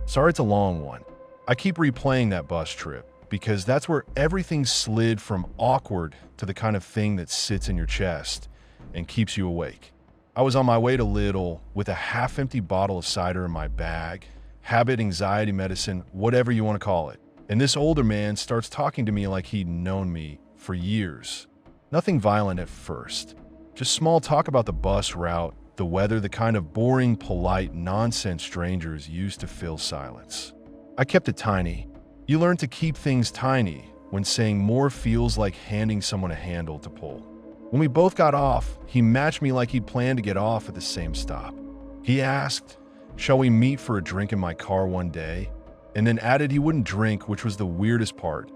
Sorry it's a long one. I keep replaying that bus trip because that's where everything slid from awkward to the kind of thing that sits in your chest and keeps you awake. I was on my way to Lidl with a half-empty bottle of cider in my bag, habit, anxiety medicine, whatever you want to call it. And this older man starts talking to me like he'd known me for years. Nothing violent at first. Just small talk about the bus route, the weather, the kind of boring, polite, nonsense strangers use to fill silence. I kept it tiny. You learn to keep things tiny when saying more feels like handing someone a handle to pull. When we both got off, he matched me like he'd planned to get off at the same stop. He asked, "Shall we meet for a drink in my car one day?" And then added he wouldn't drink, which was the weirdest part.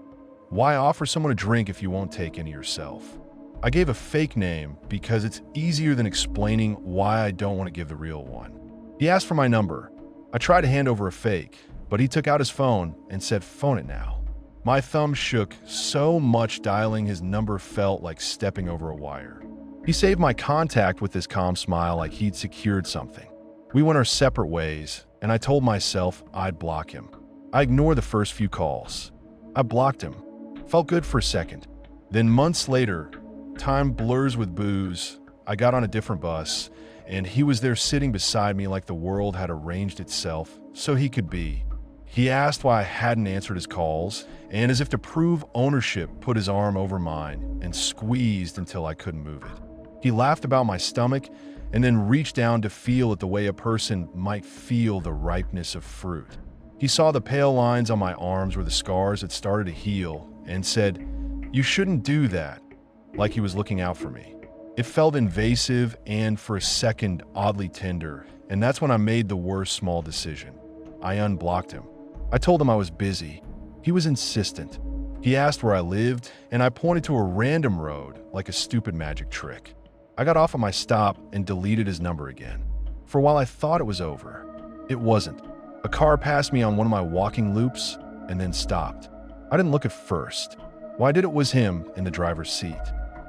Why offer someone a drink if you won't take any yourself? I gave a fake name because it's easier than explaining why I don't want to give the real one. He asked for my number. I tried to hand over a fake, but he took out his phone and said, "Phone it now." My thumb shook so much dialing his number felt like stepping over a wire. He saved my contact with this calm smile like he'd secured something. We went our separate ways, and I told myself I'd block him. I ignored the first few calls. I blocked him. Felt good for a second. Then months later, time blurs with booze. I got on a different bus, and he was there sitting beside me like the world had arranged itself so he could be. He asked why I hadn't answered his calls, and as if to prove ownership, put his arm over mine and squeezed until I couldn't move it. He laughed about my stomach and then reached down to feel it the way a person might feel the ripeness of fruit. He saw the pale lines on my arms where the scars had started to heal and said, "You shouldn't do that," like he was looking out for me. It felt invasive and, for a second, oddly tender, and that's when I made the worst small decision. I unblocked him. I told him I was busy. He was insistent. He asked where I lived, and I pointed to a random road like a stupid magic trick. I got off at my stop and deleted his number again. For while I thought it was over, it wasn't. A car passed me on one of my walking loops and then stopped. I didn't look at first. Why I did it was him in the driver's seat.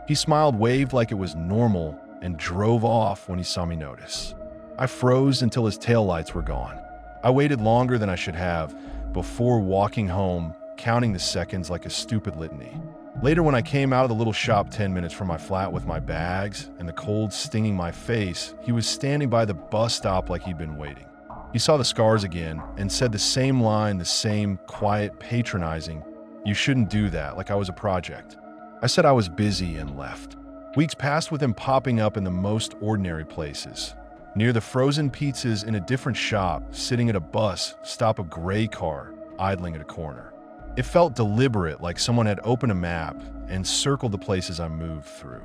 He smiled, waved like it was normal, and drove off when he saw me notice. I froze until his taillights were gone. I waited longer than I should have before walking home, counting the seconds like a stupid litany. Later, when I came out of the little shop 10 minutes from my flat with my bags and the cold stinging my face, he was standing by the bus stop like he'd been waiting. He saw the scars again and said the same line, the same quiet, patronizing, "You shouldn't do that," like I was a project. I said I was busy and left. Weeks passed with him popping up in the most ordinary places. Near the frozen pizzas in a different shop, sitting at a bus stop, a gray car idling at a corner. It felt deliberate, like someone had opened a map and circled the places I moved through.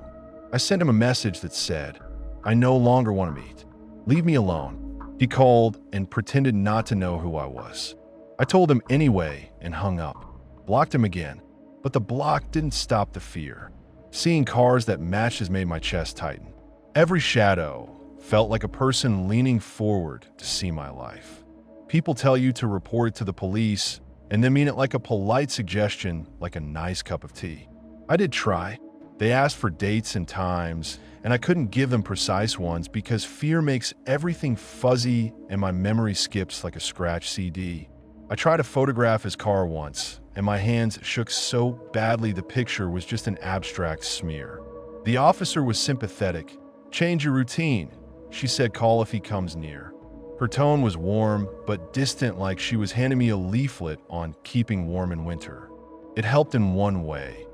I sent him a message that said, "I no longer want to meet. Leave me alone." He called and pretended not to know who I was. I told him anyway and hung up. Blocked him again, but the block didn't stop the fear. Seeing cars that matched has made my chest tighten. Every shadow felt like a person leaning forward to see my life. People tell you to report it to the police and then mean it like a polite suggestion, like a nice cup of tea. I did try. They asked for dates and times, and I couldn't give them precise ones because fear makes everything fuzzy and my memory skips like a scratched CD. I tried to photograph his car once, and my hands shook so badly the picture was just an abstract smear. The officer was sympathetic. "Change your routine," she said, "call if he comes near." Her tone was warm but distant, like she was handing me a leaflet on keeping warm in winter. It helped in one way.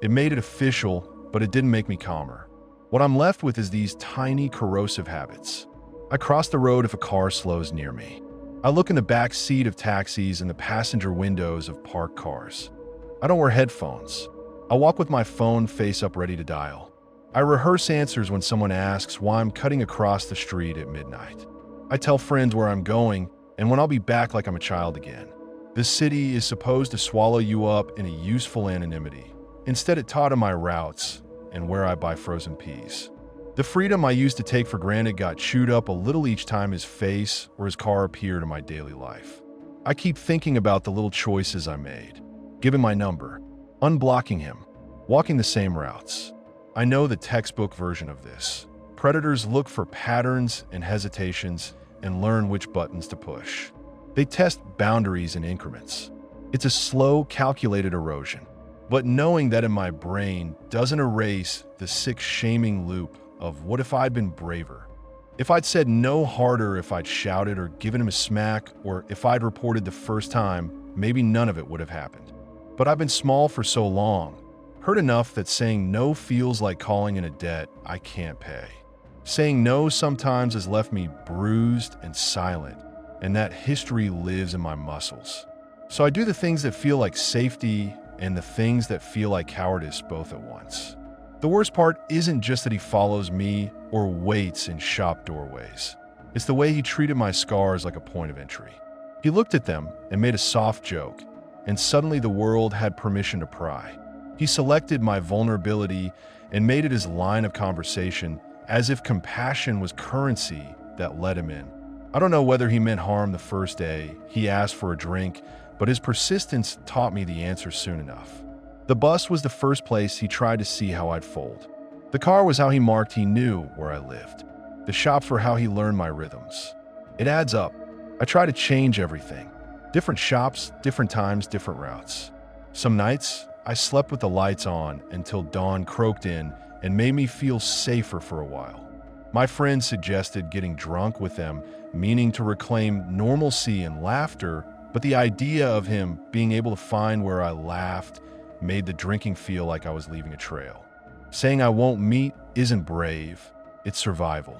It made it official, but it didn't make me calmer. What I'm left with is these tiny corrosive habits. I cross the road if a car slows near me. I look in the back seat of taxis and the passenger windows of parked cars. I don't wear headphones. I walk with my phone face up ready to dial. I rehearse answers when someone asks why I'm cutting across the street at midnight. I tell friends where I'm going and when I'll be back like I'm a child again. The city is supposed to swallow you up in a useful anonymity. Instead, it taught him my routes and where I buy frozen peas. The freedom I used to take for granted got chewed up a little each time his face or his car appeared in my daily life. I keep thinking about the little choices I made. Giving my number, unblocking him, walking the same routes. I know the textbook version of this. Predators look for patterns and hesitations and learn which buttons to push. They test boundaries in increments. It's a slow, calculated erosion. But knowing that in my brain doesn't erase the sick shaming loop of what if I'd been braver? If I'd said no harder, if I'd shouted or given him a smack, or if I'd reported the first time, maybe none of it would have happened. But I've been small for so long, hurt enough that saying no feels like calling in a debt I can't pay. Saying no sometimes has left me bruised and silent, and that history lives in my muscles. So I do the things that feel like safety and the things that feel like cowardice both at once. The worst part isn't just that he follows me or waits in shop doorways. It's the way he treated my scars like a point of entry. He looked at them and made a soft joke, and suddenly the world had permission to pry. He selected my vulnerability and made it his line of conversation, as if compassion was currency that let him in. I don't know whether he meant harm the first day he asked for a drink, but his persistence taught me the answer soon enough. The bus was the first place he tried to see how I'd fold. The car was how he marked he knew where I lived. The shops were how he learned my rhythms. It adds up. I try to change everything. Different shops, different times, different routes. Some nights, I slept with the lights on until dawn croaked in and made me feel safer for a while. My friends suggested getting drunk with them, meaning to reclaim normalcy and laughter, but the idea of him being able to find where I laughed made the drinking feel like I was leaving a trail. Saying I won't meet isn't brave, it's survival.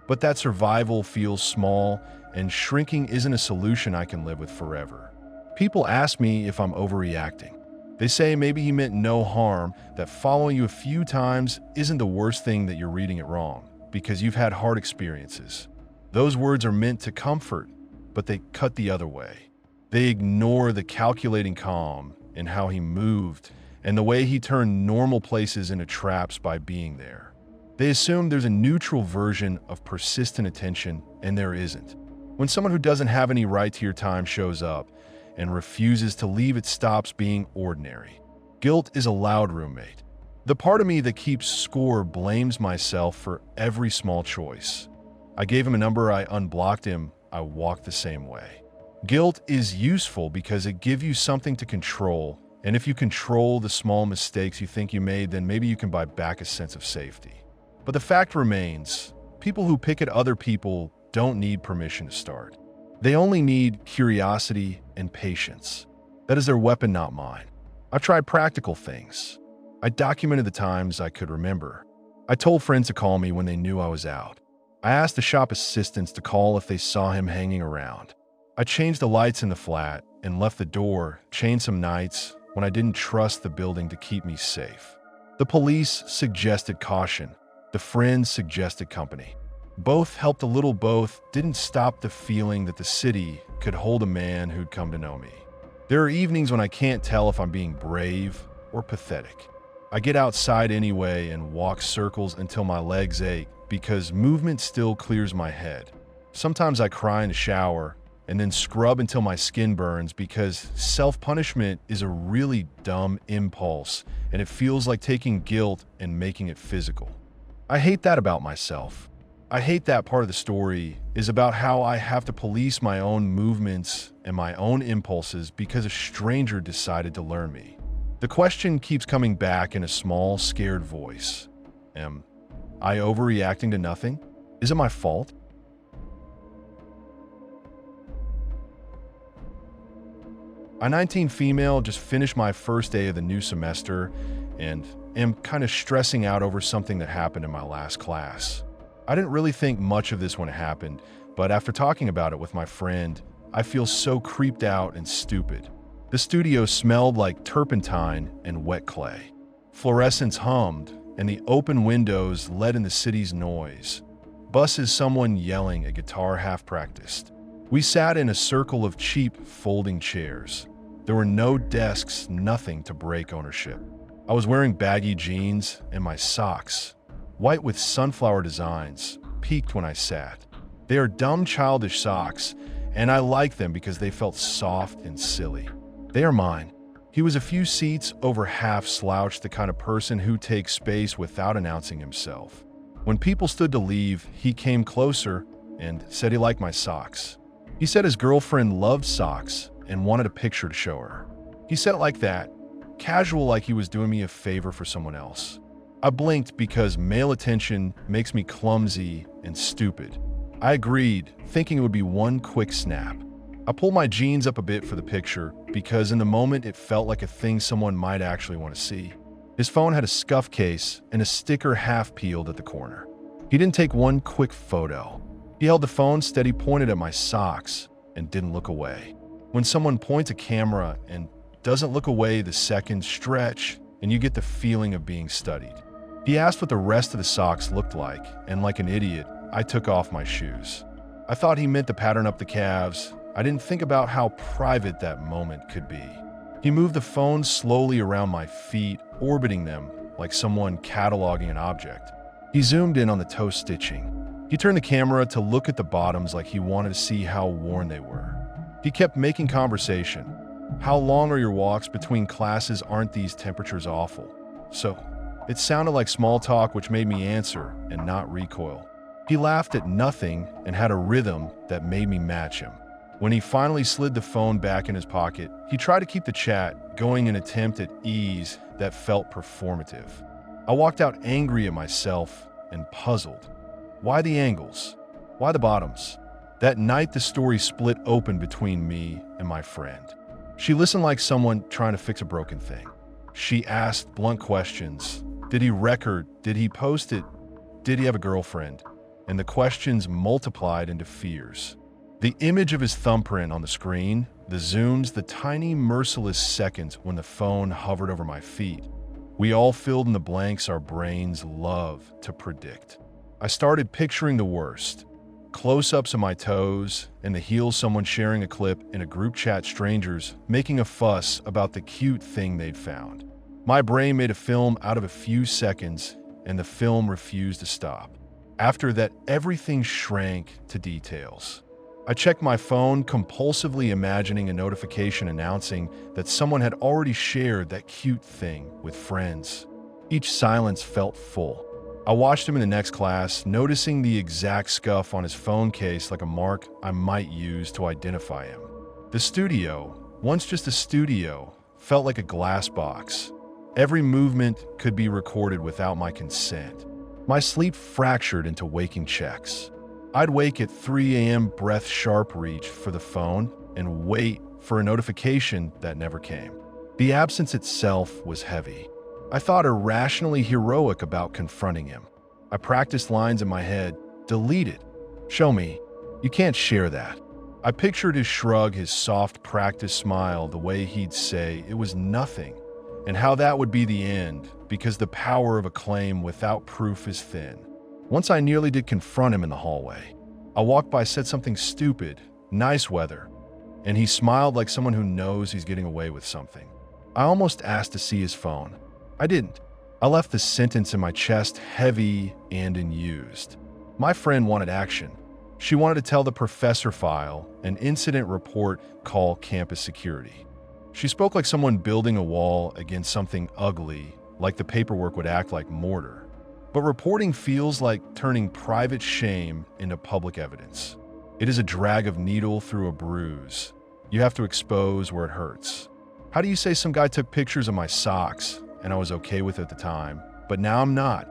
But that survival feels small, and shrinking isn't a solution I can live with forever. People ask me if I'm overreacting. They say maybe he meant no harm, that following you a few times isn't the worst thing, that you're reading it wrong, because you've had hard experiences. Those words are meant to comfort, but they cut the other way. They ignore the calculating calm in how he moved and the way he turned normal places into traps by being there. They assume there's a neutral version of persistent attention, and there isn't. When someone who doesn't have any right to your time shows up and refuses to leave, it stops being ordinary. Guilt is a loud roommate. The part of me that keeps score blames myself for every small choice. I gave him a number, I unblocked him, I walked the same way. Guilt is useful because it gives you something to control, and if you control the small mistakes you think you made, then maybe you can buy back a sense of safety. But the fact remains, people who pick at other people don't need permission to start. They only need curiosity and patience. That is their weapon, not mine. I've tried practical things. I documented the times I could remember. I told friends to call me when they knew I was out. I asked the shop assistants to call if they saw him hanging around. I changed the lights in the flat and left the door chained some nights when I didn't trust the building to keep me safe. The police suggested caution. The friends suggested company. Both helped a little, both didn't stop the feeling that the city could hold a man who'd come to know me. There are evenings when I can't tell if I'm being brave or pathetic. I get outside anyway and walk circles until my legs ache because movement still clears my head. Sometimes I cry in the shower and then scrub until my skin burns because self-punishment is a really dumb impulse and it feels like taking guilt and making it physical. I hate that about myself. I hate that part of the story is about how I have to police my own movements and my own impulses because a stranger decided to learn me. The question keeps coming back in a small, scared voice. Am I overreacting to nothing? Is it my fault? I'm 19 female, just finished my first day of the new semester and am kind of stressing out over something that happened in my last class. I didn't really think much of this when it happened, but after talking about it with my friend, I feel so creeped out and stupid. The studio smelled like turpentine and wet clay. Fluorescents hummed, and the open windows let in the city's noise. Buses, someone yelling, a guitar half-practiced. We sat in a circle of cheap folding chairs. There were no desks, nothing to break ownership. I was wearing baggy jeans, and my socks, white with sunflower designs, peaked when I sat. They are dumb, childish socks, and I like them because they felt soft and silly. They are mine. He was a few seats over half slouched, the kind of person who takes space without announcing himself. When people stood to leave, he came closer and said he liked my socks. He said his girlfriend loved socks and wanted a picture to show her. He said it like that, casual, like he was doing me a favor for someone else. I blinked because male attention makes me clumsy and stupid. I agreed, thinking it would be one quick snap. I pulled my jeans up a bit for the picture because in the moment it felt like a thing someone might actually want to see. His phone had a scuff case and a sticker half peeled at the corner. He didn't take one quick photo. He held the phone steady, pointed at my socks, and didn't look away. When someone points a camera and doesn't look away, the seconds stretch and you get the feeling of being studied. He asked what the rest of the socks looked like, and like an idiot, I took off my shoes. I thought he meant to pattern up the calves. I didn't think about how private that moment could be. He moved the phone slowly around my feet, orbiting them like someone cataloging an object. He zoomed in on the toe stitching. He turned the camera to look at the bottoms like he wanted to see how worn they were. He kept making conversation. How long are your walks between classes? Aren't these temperatures awful? So, it sounded like small talk, which made me answer and not recoil. He laughed at nothing and had a rhythm that made me match him. When he finally slid the phone back in his pocket, he tried to keep the chat going, an attempt at ease that felt performative. I walked out angry at myself and puzzled. Why the angles? Why the bottoms? That night, the story split open between me and my friend. She listened like someone trying to fix a broken thing. She asked blunt questions. Did he record? Did he post it? Did he have a girlfriend? And the questions multiplied into fears. The image of his thumbprint on the screen, the zooms, the tiny merciless seconds when the phone hovered over my feet. We all filled in the blanks our brains love to predict. I started picturing the worst. Close-ups of my toes and the heels, someone sharing a clip in a group chat, strangers making a fuss about the cute thing they'd found. My brain made a film out of a few seconds, and the film refused to stop. After that, everything shrank to details. I checked my phone, compulsively imagining a notification announcing that someone had already shared that cute thing with friends. Each silence felt full. I watched him in the next class, noticing the exact scuff on his phone case like a mark I might use to identify him. The studio, once just a studio, felt like a glass box. Every movement could be recorded without my consent. My sleep fractured into waking checks. I'd wake at 3 a.m., breath sharp, reach for the phone, and wait for a notification that never came. The absence itself was heavy. I thought irrationally heroic about confronting him. I practiced lines in my head. Delete it. Show me. You can't share that. I pictured his shrug, his soft practice smile, the way he'd say it was nothing, and how that would be the end, because the power of a claim without proof is thin. Once I nearly did confront him in the hallway. I walked by, said something stupid, nice weather, and he smiled like someone who knows he's getting away with something. I almost asked to see his phone. I didn't. I left the sentence in my chest heavy and unused. My friend wanted action. She wanted to tell the professor, file an incident report, call campus security. She spoke like someone building a wall against something ugly, like the paperwork would act like mortar. But reporting feels like turning private shame into public evidence. It is a drag of needle through a bruise. You have to expose where it hurts. How do you say some guy took pictures of my socks and I was okay with it at the time, but now I'm not,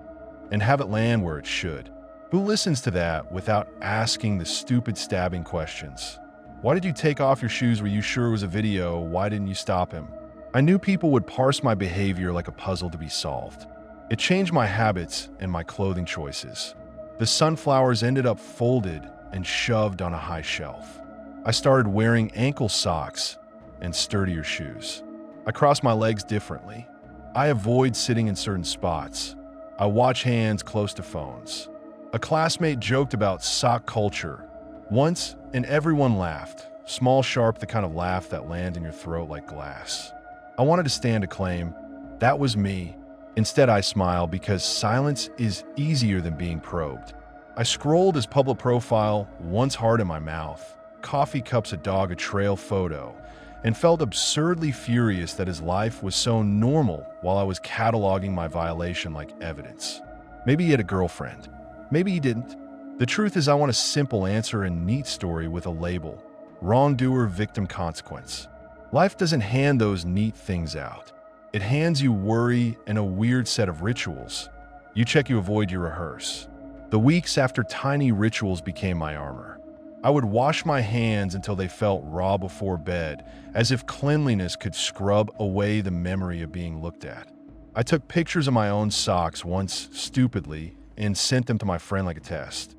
and have it land where it should? Who listens to that without asking the stupid stabbing questions? Why did you take off your shoes? Were you sure it was a video? Why didn't you stop him? I knew people would parse my behavior like a puzzle to be solved. It changed my habits and my clothing choices. The sunflowers ended up folded and shoved on a high shelf. I started wearing ankle socks and sturdier shoes. I cross my legs differently. I avoid sitting in certain spots. I watch hands close to phones. A classmate joked about sock culture once, and everyone laughed. Small, sharp, the kind of laugh that lands in your throat like glass. I wanted to stand a claim. That was me. Instead, I smiled because silence is easier than being probed. I scrolled his public profile, once hard in my mouth, coffee cups, a dog, a trail photo, and felt absurdly furious that his life was so normal while I was cataloging my violation like evidence. Maybe he had a girlfriend. Maybe he didn't. The truth is, I want a simple answer, a neat story with a label. wrongdoer, victim, consequence. Life doesn't hand those neat things out. It hands you worry and a weird set of rituals. You check, you avoid, you rehearse. The weeks after tiny rituals became my armor. I would wash my hands until they felt raw before bed, as if cleanliness could scrub away the memory of being looked at. I took pictures of my own socks once, stupidly, and sent them to my friend like a test.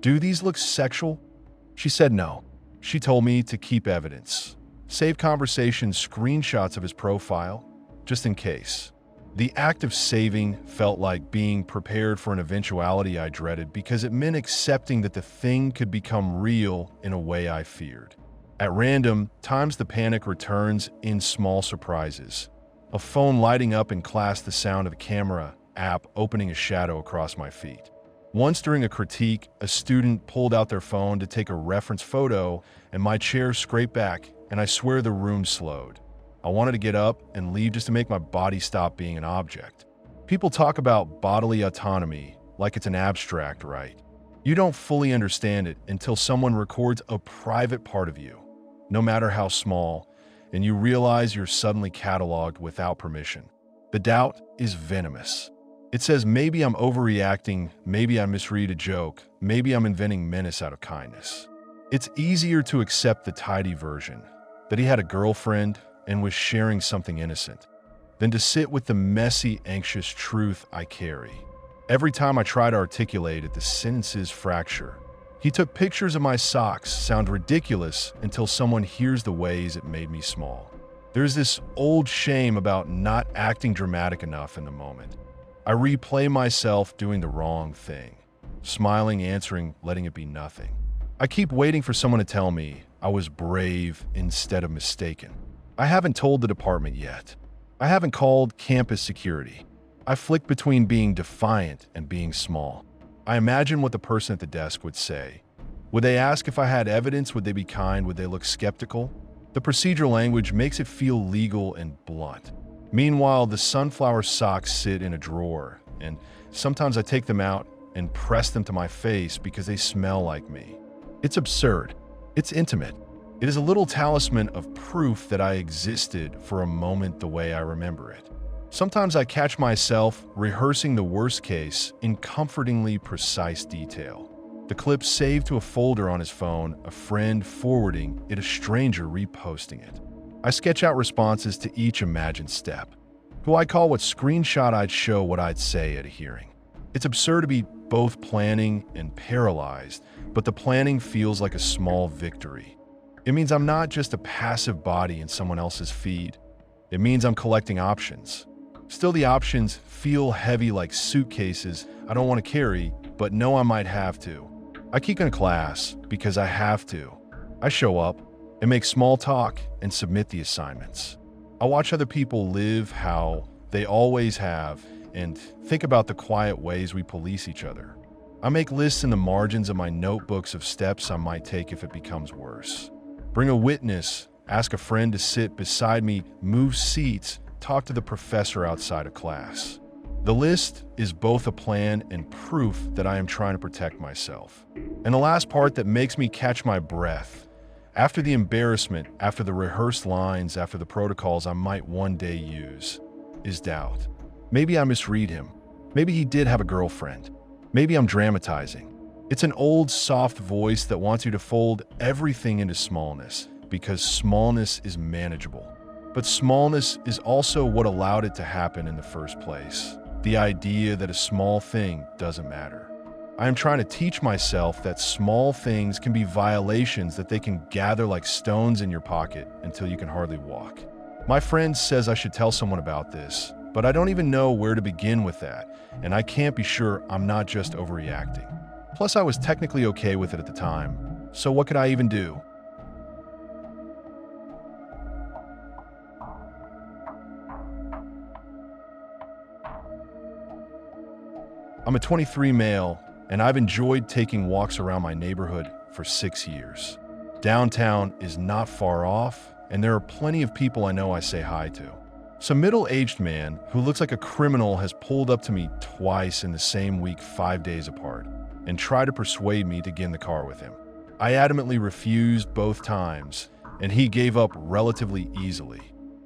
"Do these look sexual?" She said no. She told me to keep evidence. Save conversation screenshots of his profile, just in case. The act of saving felt like being prepared for an eventuality I dreaded because it meant accepting that the thing could become real in a way I feared. At random times, the panic returns in small surprises. A phone lighting up in class, the sound of a camera app opening a shadow across my feet. Once during a critique, a student pulled out their phone to take a reference photo and my chair scraped back, and I swear the room slowed. I wanted to get up and leave just to make my body stop being an object. People talk about bodily autonomy like it's an abstract right. You don't fully understand it until someone records a private part of you, no matter how small, and you realize you're suddenly cataloged without permission. The doubt is venomous. It says maybe I'm overreacting, maybe I misread a joke, maybe I'm inventing menace out of kindness. It's easier to accept the tidy version, that he had a girlfriend and was sharing something innocent, than to sit with the messy, anxious truth I carry. Every time I try to articulate it, the sentences fracture. He took pictures of my socks, sound ridiculous until someone hears the ways it made me small. There's this old shame about not acting dramatic enough in the moment. I replay myself doing the wrong thing, smiling, answering, letting it be nothing. I keep waiting for someone to tell me I was brave instead of mistaken. I haven't told the department yet. I haven't called campus security. I flick between being defiant and being small. I imagine what the person at the desk would say. Would they ask if I had evidence? Would they be kind? Would they look skeptical? The procedural language makes it feel legal and blunt. Meanwhile, the sunflower socks sit in a drawer, and sometimes I take them out and press them to my face because they smell like me. It's absurd. It's intimate. It is a little talisman of proof that I existed for a moment the way I remember it. Sometimes I catch myself rehearsing the worst case in comfortingly precise detail. The clip saved to a folder on his phone, a friend forwarding it, a stranger reposting it. I sketch out responses to each imagined step. Who I call, what screenshot I'd show, what I'd say at a hearing. It's absurd to be both planning and paralyzed, but the planning feels like a small victory. It means I'm not just a passive body in someone else's feed. It means I'm collecting options. Still, the options feel heavy like suitcases I don't want to carry, but know I might have to. I keep in class because I have to. I show up and make small talk and submit the assignments. I watch other people live how they always have and think about the quiet ways we police each other. I make lists in the margins of my notebooks of steps I might take if it becomes worse. Bring a witness, ask a friend to sit beside me, move seats, talk to the professor outside of class. The list is both a plan and proof that I am trying to protect myself. And the last part that makes me catch my breath, after the embarrassment, after the rehearsed lines, after the protocols I might one day use, is doubt. Maybe I misread him. Maybe he did have a girlfriend. Maybe I'm dramatizing. It's an old, soft voice that wants you to fold everything into smallness, because smallness is manageable. But smallness is also what allowed it to happen in the first place. The idea that a small thing doesn't matter. I am trying to teach myself that small things can be violations, that they can gather like stones in your pocket until you can hardly walk. My friend says I should tell someone about this, but I don't even know where to begin with that, and I can't be sure I'm not just overreacting. Plus, I was technically okay with it at the time, so what could I even do? I'm a 23 male, and I've enjoyed taking walks around my neighborhood for 6 years. Downtown is not far off, and there are plenty of people I know I say hi to. Some middle-aged man who looks like a criminal has pulled up to me twice in the same week, 5 days apart, and tried to persuade me to get in the car with him. I adamantly refused both times, and he gave up relatively easily.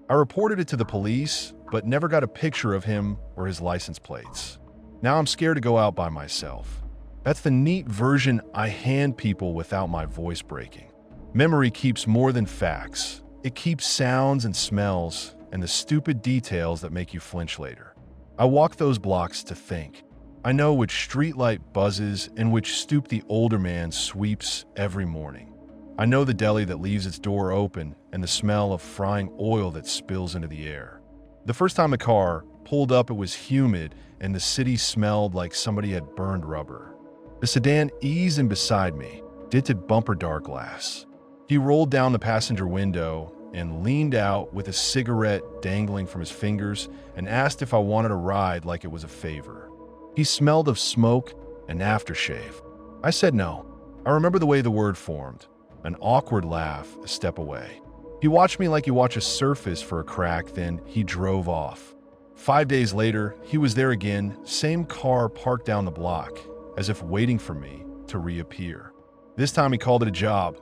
I reported it to the police, but never got a picture of him or his license plates. Now I'm scared to go out by myself. That's the neat version I hand people without my voice breaking. Memory keeps more than facts. It keeps sounds and smells and the stupid details that make you flinch later. I walk those blocks to think. I know which streetlight buzzes and which stoop the older man sweeps every morning. I know the deli that leaves its door open and the smell of frying oil that spills into the air. The first time the car pulled up, it was humid and the city smelled like somebody had burned rubber. The sedan eased in beside me, tinted bumper dark glass. He rolled down the passenger window and leaned out with a cigarette dangling from his fingers and asked if I wanted a ride like it was a favor. He smelled of smoke and aftershave. I said no. I remember the way the word formed, an awkward laugh a step away. He watched me like you watch a surface for a crack, then he drove off. 5 days later, he was there again, same car parked down the block, as if waiting for me to reappear. This time he called it a job.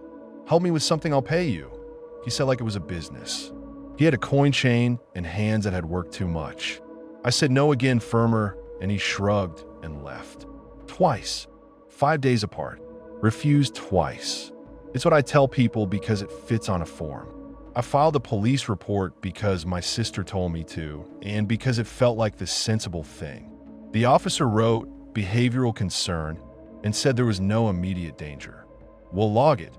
Help me with something, I'll pay you. He said like it was a business. He had a coin chain and hands that had worked too much. I said no again, firmer, and he shrugged and left. Twice. 5 days apart. Refused twice. It's what I tell people because it fits on a form. I filed a police report because my sister told me to, and because it felt like the sensible thing. The officer wrote behavioral concern and said there was no immediate danger. We'll log it.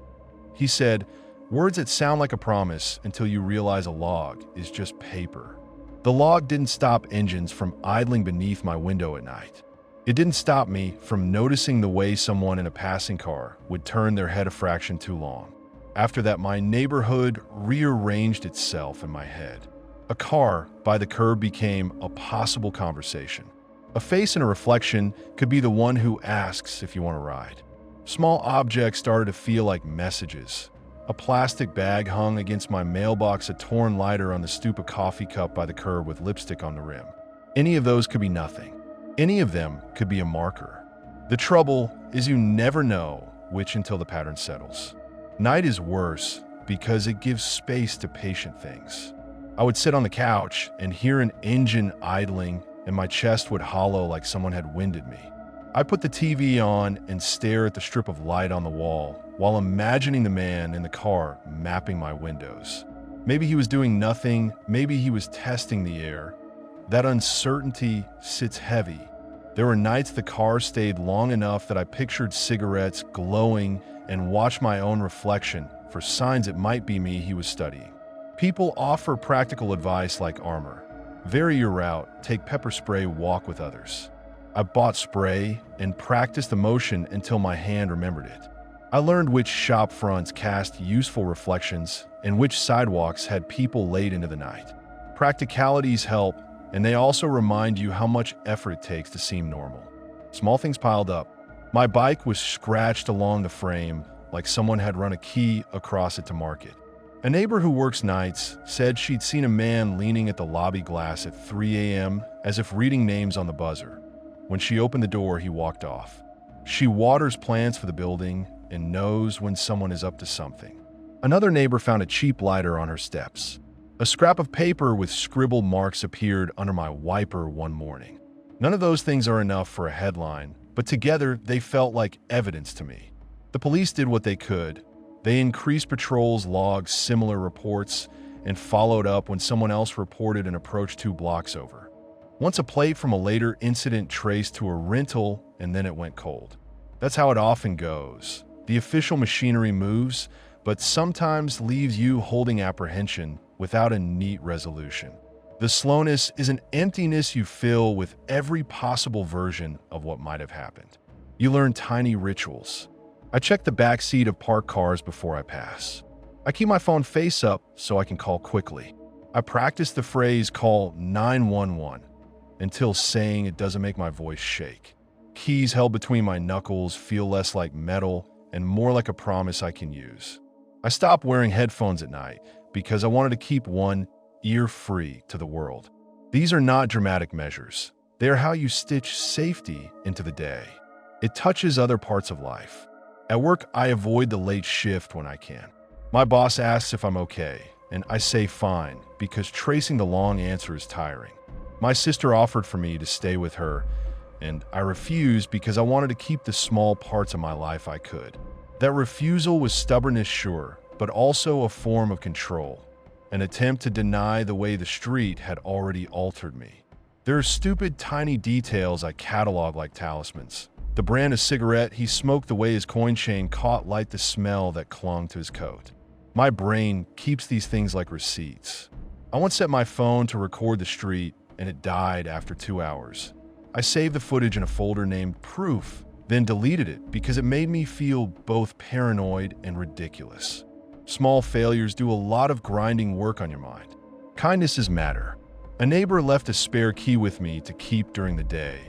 He said, words that sound like a promise until you realize a log is just paper. The log didn't stop engines from idling beneath my window at night. It didn't stop me from noticing the way someone in a passing car would turn their head a fraction too long. After that, my neighborhood rearranged itself in my head. A car by the curb became a possible conversation. A face in a reflection could be the one who asks if you want to ride. Small objects started to feel like messages. A plastic bag hung against my mailbox, a torn lighter on the stoop, a coffee cup by the curb with lipstick on the rim. Any of those could be nothing. Any of them could be a marker. The trouble is you never know which until the pattern settles. Night is worse because it gives space to patient things. I would sit on the couch and hear an engine idling and my chest would hollow like someone had winded me. I put the TV on and stare at the strip of light on the wall while imagining the man in the car mapping my windows. Maybe he was doing nothing, maybe he was testing the air. That uncertainty sits heavy. There were nights the car stayed long enough that I pictured cigarettes glowing and watched my own reflection for signs it might be me he was studying. People offer practical advice like armor. Vary your route, take pepper spray, walk with others. I bought spray and practiced the motion until my hand remembered it. I learned which shop fronts cast useful reflections and which sidewalks had people late into the night. Practicalities help, and they also remind you how much effort it takes to seem normal. Small things piled up. My bike was scratched along the frame like someone had run a key across it to mark it. A neighbor who works nights said she'd seen a man leaning at the lobby glass at 3 a.m. as if reading names on the buzzer. When she opened the door, he walked off. She waters plants for the building and knows when someone is up to something. Another neighbor found a cheap lighter on her steps. A scrap of paper with scribbled marks appeared under my wiper one morning. None of those things are enough for a headline, but together they felt like evidence to me. The police did what they could. They increased patrols, logged similar reports, and followed up when someone else reported an approach 2 blocks over. Once a plate from a later incident traced to a rental, and then it went cold. That's how it often goes. The official machinery moves, but sometimes leaves you holding apprehension without a neat resolution. The slowness is an emptiness you fill with every possible version of what might have happened. You learn tiny rituals. I check the back seat of parked cars before I pass. I keep my phone face up so I can call quickly. I practice the phrase call 911 until saying it doesn't make my voice shake. Keys held between my knuckles feel less like metal and more like a promise I can use. I stopped wearing headphones at night because I wanted to keep one ear free to the world. These are not dramatic measures. They are how you stitch safety into the day. It touches other parts of life. At work, I avoid the late shift when I can. My boss asks if I'm okay, and I say fine, because tracing the long answer is tiring. My sister offered for me to stay with her, and I refused because I wanted to keep the small parts of my life I could. That refusal was stubbornness, sure, but also a form of control, an attempt to deny the way the street had already altered me. There are stupid, tiny details I catalog like talismans. The brand of cigarette he smoked, the way his coin chain caught light, the smell that clung to his coat. My brain keeps these things like receipts. I once set my phone to record the street, and it died after 2 hours. I saved the footage in a folder named Proof, then deleted it because it made me feel both paranoid and ridiculous. Small failures do a lot of grinding work on your mind. Kindnesses matter. A neighbor left a spare key with me to keep during the day.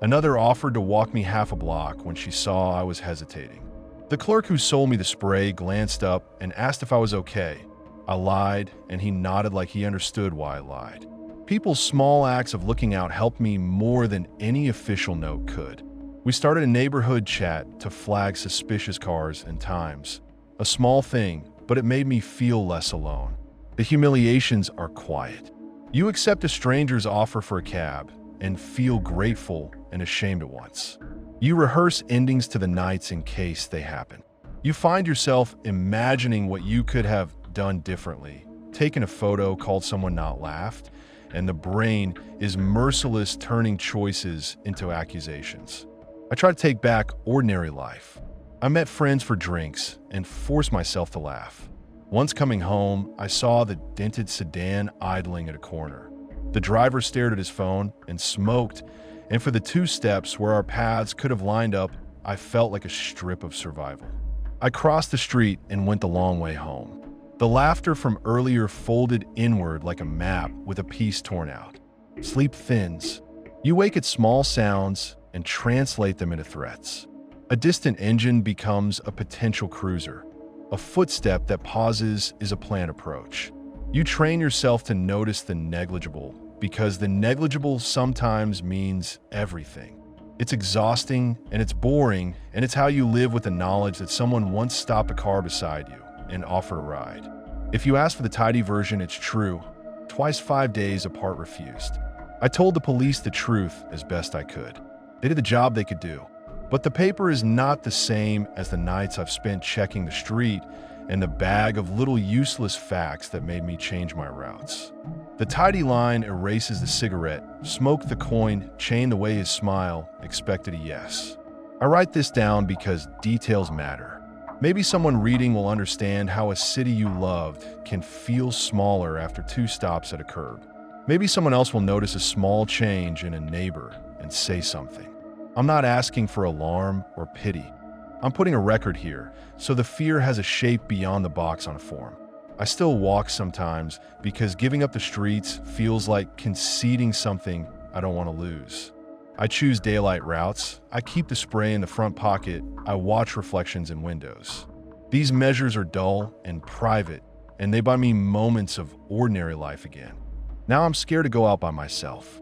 Another offered to walk me half a block when she saw I was hesitating. The clerk who sold me the spray glanced up and asked if I was okay. I lied, and he nodded like he understood why I lied. People's small acts of looking out helped me more than any official note could. We started a neighborhood chat to flag suspicious cars and times. A small thing, but it made me feel less alone. The humiliations are quiet. You accept a stranger's offer for a cab and feel grateful and ashamed at once. You rehearse endings to the nights in case they happen. You find yourself imagining what you could have done differently, taken a photo, called someone, not laughed, and the brain is merciless, turning choices into accusations. I try to take back ordinary life. I met friends for drinks and forced myself to laugh. Once coming home, I saw the dented sedan idling at a corner. The driver stared at his phone and smoked, and for the 2 steps where our paths could have lined up, I felt like a strip of survival. I crossed the street and went the long way home. The laughter from earlier folded inward like a map with a piece torn out. Sleep thins. You wake at small sounds and translate them into threats. A distant engine becomes a potential cruiser. A footstep that pauses is a planned approach. You train yourself to notice the negligible, because the negligible sometimes means everything. It's exhausting and it's boring, and it's how you live with the knowledge that someone once stopped a car beside you and offered a ride. If you ask for the tidy version, it's true. Twice 5 days apart refused. I told the police the truth as best I could. They did the job they could do. But the paper is not the same as the nights I've spent checking the street and the bag of little useless facts that made me change my routes. The tidy line erases the cigarette, smoke the coin, chain the way his smile expected a yes. I write this down because details matter. Maybe someone reading will understand how a city you loved can feel smaller after 2 stops at a curb. Maybe someone else will notice a small change in a neighbor and say something. I'm not asking for alarm or pity. I'm putting a record here, so the fear has a shape beyond the box on a form. I still walk sometimes because giving up the streets feels like conceding something I don't want to lose. I choose daylight routes. I keep the spray in the front pocket. I watch reflections in windows. These measures are dull and private, and they buy me moments of ordinary life again. Now I'm scared to go out by myself.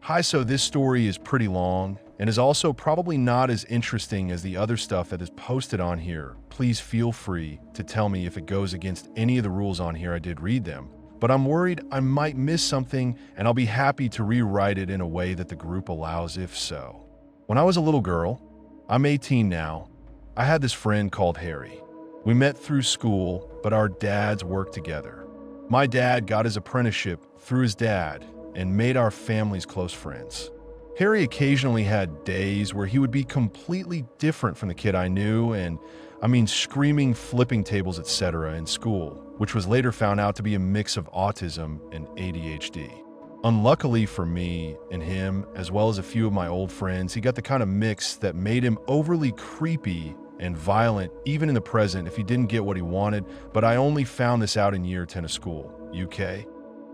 Hi, so this story is pretty long and is also probably not as interesting as the other stuff that is posted on here. Please feel free to tell me if it goes against any of the rules on here. I did read them, but I'm worried I might miss something, and I'll be happy to rewrite it in a way that the group allows if so. When I was a little girl, I'm 18 now, I had this friend called Harry. We met through school, but our dads worked together. My dad got his apprenticeship through his dad and made our families close friends. Harry occasionally had days where he would be completely different from the kid I knew, and I mean screaming, flipping tables, etc. in school, which was later found out to be a mix of autism and ADHD. Unluckily for me and him, as well as a few of my old friends, he got the kind of mix that made him overly creepy and violent, even in the present, if he didn't get what he wanted, but I only found this out in year 10 of school, UK.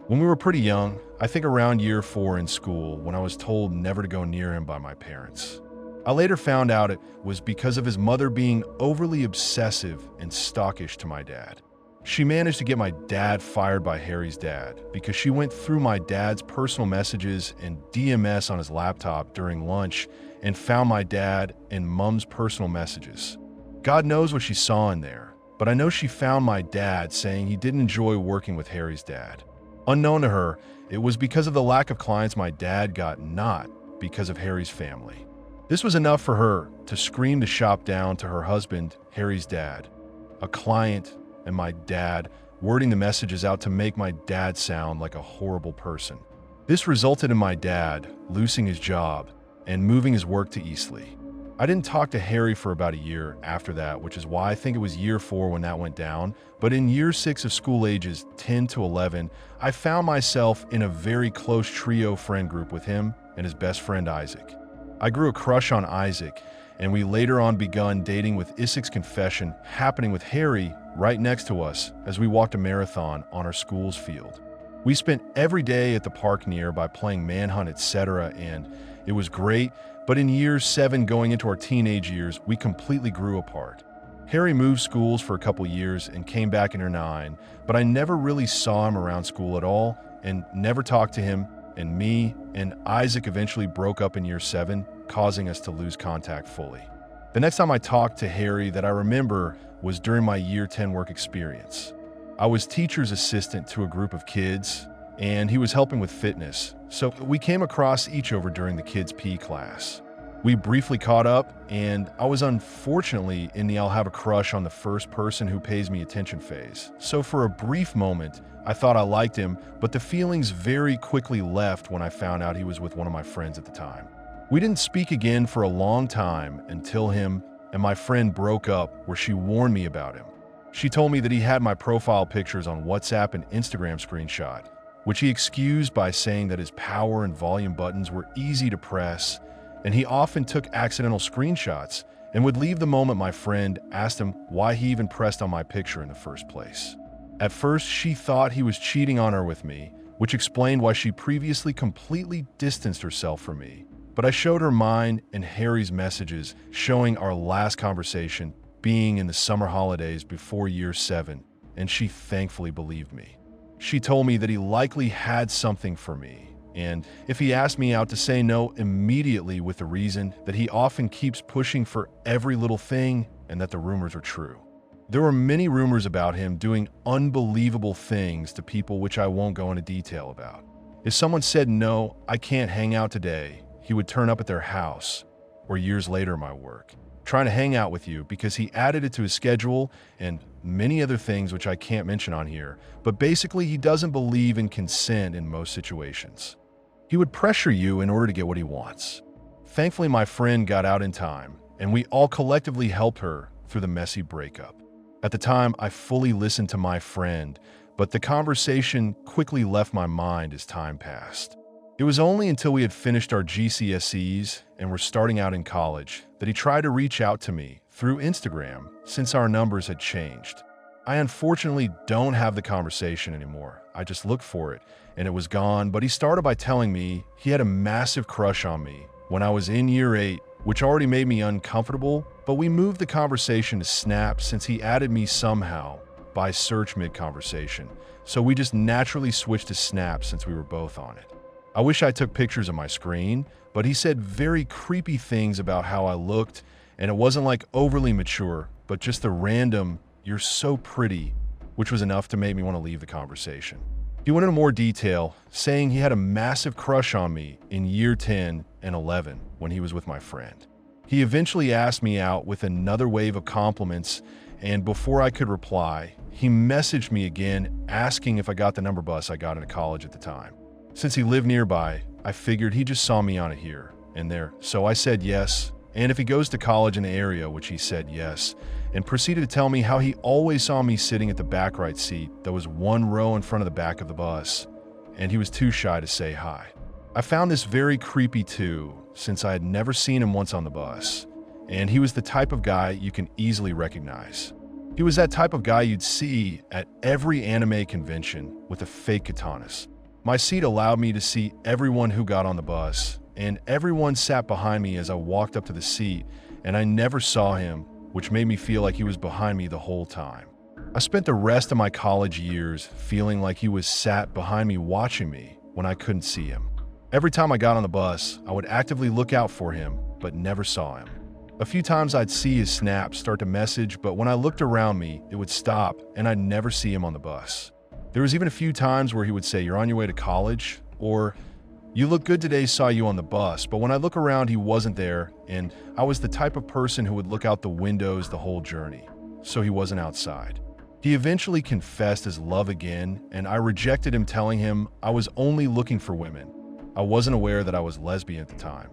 When we were pretty young, I think around year 4 in school, when I was told never to go near him by my parents. I later found out it was because of his mother being overly obsessive and stalkish to my dad. She managed to get my dad fired by Harry's dad because she went through my dad's personal messages and DMS on his laptop during lunch and found my dad and Mom's personal messages. God knows what she saw in there, but I know she found my dad saying he didn't enjoy working with Harry's dad. Unknown to her, it was because of the lack of clients my dad got, not because of Harry's family. This was enough for her to scream the shop down to her husband, Harry's dad, a client, and my dad, wording the messages out to make my dad sound like a horrible person. This resulted in my dad losing his job and moving his work to Eastleigh. I didn't talk to Harry for about a year after that, which is why I think it was year 4 when that went down. But in year 6 of school ages 10 to 11, I found myself in a very close trio friend group with him and his best friend Isaac. I grew a crush on Isaac, and we later on begun dating, with Isaac's confession happening with Harry right next to us as we walked a marathon on our school's field. We spent every day at the park nearby playing manhunt, etc., and it was great, but in year 7 going into our teenage years, we completely grew apart. Harry moved schools for a couple years and came back in year 9, but I never really saw him around school at all and never talked to him, and me and Isaac eventually broke up in year 7, causing us to lose contact fully. The next time I talked to Harry that I remember was during my year 10 work experience. I was teacher's assistant to a group of kids, and he was helping with fitness, so we came across each other during the kids' PE class. We briefly caught up, and I was unfortunately in the I'll have a crush on the first person who pays me attention phase. So for a brief moment, I thought I liked him, but the feelings very quickly left when I found out he was with one of my friends at the time. We didn't speak again for a long time until him and my friend broke up, where she warned me about him. She told me that he had my profile pictures on WhatsApp and Instagram screenshot, which he excused by saying that his power and volume buttons were easy to press, and he often took accidental screenshots and would leave the moment my friend asked him why he even pressed on my picture in the first place. At first, she thought he was cheating on her with me, which explained why she previously completely distanced herself from me. But I showed her mine and Harry's messages showing our last conversation being in the summer holidays before year 7, and she thankfully believed me. She told me that he likely had something for me, and if he asked me out, to say no immediately, with the reason that he often keeps pushing for every little thing and that the rumors are true. There were many rumors about him doing unbelievable things to people, which I won't go into detail about. If someone said, "No, I can't hang out today," he would turn up at their house, or years later my work, trying to hang out with you because he added it to his schedule, and many other things which I can't mention on here. But basically, he doesn't believe in consent in most situations. He would pressure you in order to get what he wants. Thankfully, my friend got out in time, and we all collectively helped her through the messy breakup. At the time, I fully listened to my friend, but the conversation quickly left my mind as time passed. It was only until we had finished our GCSEs and were starting out in college that he tried to reach out to me through Instagram, since our numbers had changed. I unfortunately don't have the conversation anymore. I just looked for it, and it was gone, but he started by telling me he had a massive crush on me when I was in year 8, which already made me uncomfortable, but we moved the conversation to Snap since he added me somehow by search mid-conversation, so we just naturally switched to Snap since we were both on it. I wish I took pictures of my screen, but he said very creepy things about how I looked, and it wasn't like overly mature, but just the random, "You're so pretty," which was enough to make me want to leave the conversation. He went into more detail, saying he had a massive crush on me in year 10 and 11 when he was with my friend. He eventually asked me out with another wave of compliments, and before I could reply, he messaged me again asking if I got the number bus I got into college at the time. Since he lived nearby, I figured he just saw me on it here and there, so I said yes, and if he goes to college in the area, which he said yes, and proceeded to tell me how he always saw me sitting at the back right seat that was one row in front of the back of the bus, and he was too shy to say hi. I found this very creepy too, since I had never seen him once on the bus, and he was the type of guy you can easily recognize. He was that type of guy you'd see at every anime convention with a fake katanas. My seat allowed me to see everyone who got on the bus, and everyone sat behind me as I walked up to the seat, and I never saw him, which made me feel like he was behind me the whole time. I spent the rest of my college years feeling like he was sat behind me watching me when I couldn't see him. Every time I got on the bus, I would actively look out for him, but never saw him. A few times I'd see his snap start to message, but when I looked around me, it would stop and I'd never see him on the bus. There was even a few times where he would say, "You're on your way to college," or "You look good today, saw you on the bus," but when I look around, he wasn't there, and I was the type of person who would look out the windows the whole journey, so he wasn't outside. He eventually confessed his love again, and I rejected him, telling him I was only looking for women. I wasn't aware that I was lesbian at the time.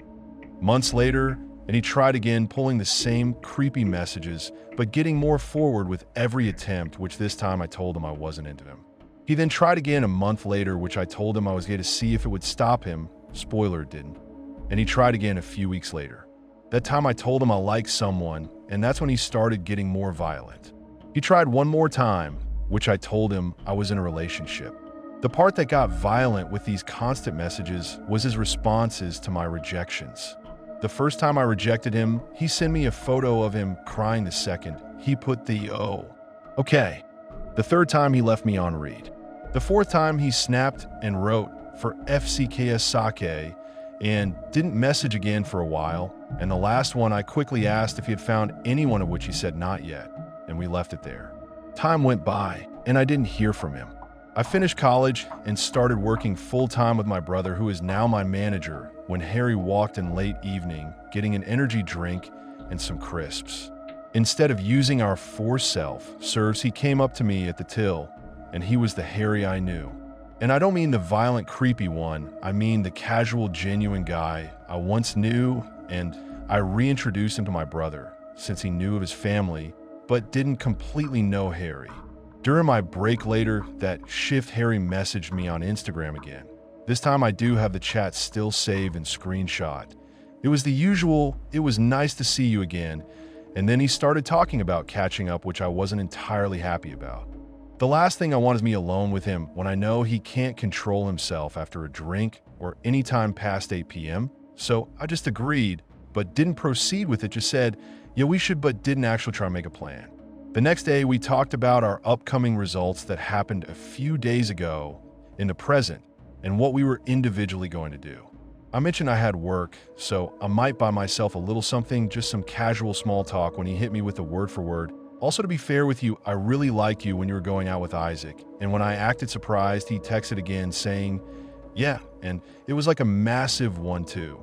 Months later, and he tried again, pulling the same creepy messages, but getting more forward with every attempt, which this time I told him I wasn't into him. He then tried again a month later, which I told him I was going to see if it would stop him. Spoiler, it didn't. And he tried again a few weeks later. That time I told him I liked someone, and that's when he started getting more violent. He tried one more time, which I told him I was in a relationship. The part that got violent with these constant messages was his responses to my rejections. The first time I rejected him, he sent me a photo of him crying. The second, he put the "oh, okay." The third time, he left me on read. The fourth time, he snapped and wrote for FCKS Sake and didn't message again for a while. And the last one, I quickly asked if he had found anyone, of which he said not yet, and we left it there. Time went by, and I didn't hear from him. I finished college and started working full-time with my brother, who is now my manager, when Harry walked in late evening, getting an energy drink and some crisps. Instead of using our for self-serves, he came up to me at the till, and he was the Harry I knew. And I don't mean the violent, creepy one. I mean the casual, genuine guy I once knew, and I reintroduced him to my brother, since he knew of his family, but didn't completely know Harry. During my break later, that shift, Harry messaged me on Instagram again. This time I do have the chat still saved and screenshot. It was the usual, "It was nice to see you again," and then he started talking about catching up, which I wasn't entirely happy about. The last thing I want is me alone with him when I know he can't control himself after a drink or any time past 8 p.m. So I just agreed, but didn't proceed with it, just said, "Yeah, we should," but didn't actually try to make a plan. The next day, we talked about our upcoming results that happened a few days ago in the present and what we were individually going to do. I mentioned I had work, so I might buy myself a little something, just some casual small talk, when he hit me with the word for word. "Also, to be fair with you, I really like you when you were going out with Isaac." And when I acted surprised, he texted again saying, "Yeah," and it was like a massive 1-2.